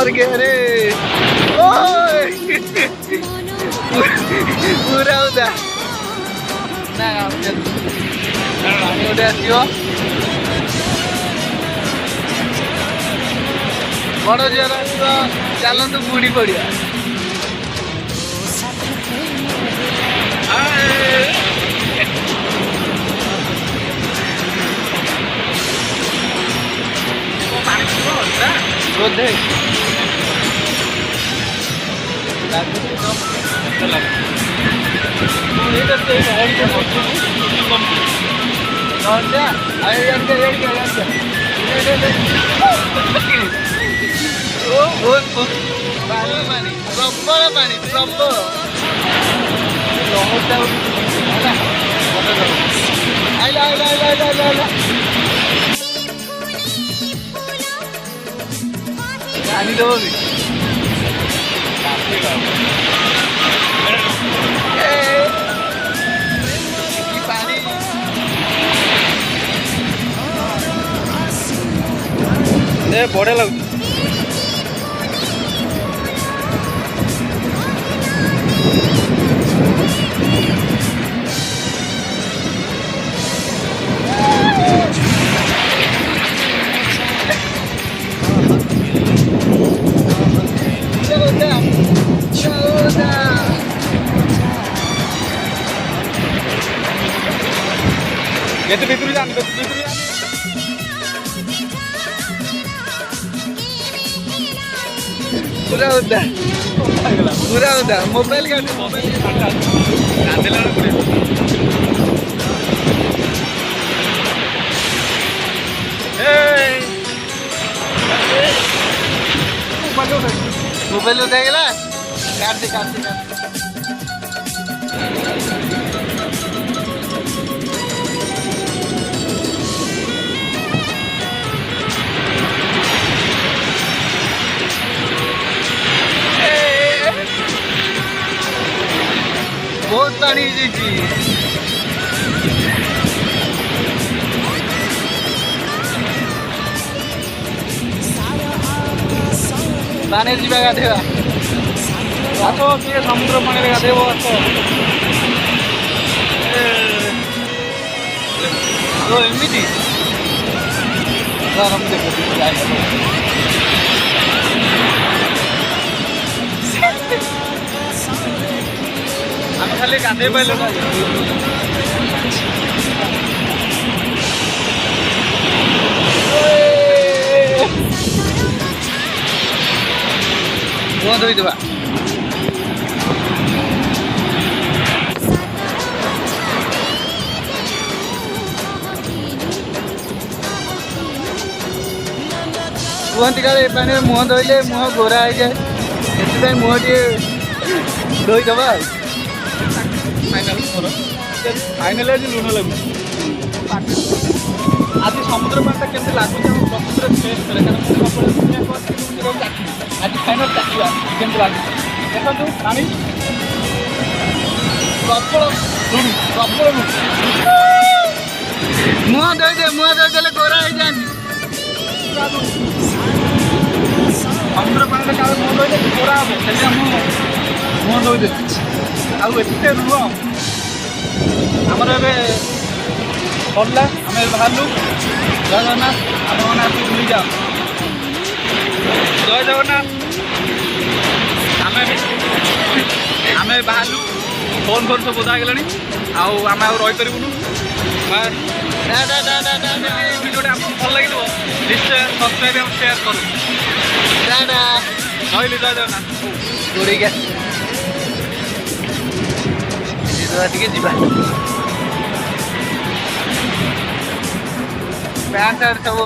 मर गया रे ओए पूरा उदा ना गोटे आसो बड़ झील चलतु बुड़ी पड़ा बोधे प्रबल पानी प्रबल आइला आइला आइला आइला आइला पानी दो भी पानी बढ़िया लगुच itu betul kan पूरा उदा मोबाइल का मोबाइल उठा गला काट दे बहुत पानी जी पानी जी गाधेवा आस टे समुद्र पानी गाधेब आस एमती आम खाली गाधे पाइल मुह धोईदेवा कहती काले पानी मुह धोइले मुह गोरा हो जाए से मुह टे धोईदबा फाइनाल आज लुण लगुच आज समुद्र पाटा केमती लगुच प्रकृत टेस्ट करे आज फाइनाल चाखा केमती लगुच देखो पानी प्रबल लुण प्रबल लुण मुह धोईदे गोरा हो जाती समुद्र पानी का मुह धोइले गोरा हे मुह धोईदे आते रुह आमर सरला आम बाहर जय जगन्नाथ आप बुली जाओ जय जगन्नाथ आम बाहर फोन फोन सब बोधा गलानी आम रही पारूँ भिडियो आपको भल लगे निश्चय सब्सक्राइब और शेयर करूँ रही जय जगन्नाथ गोड़ी पैंट सार्ट सब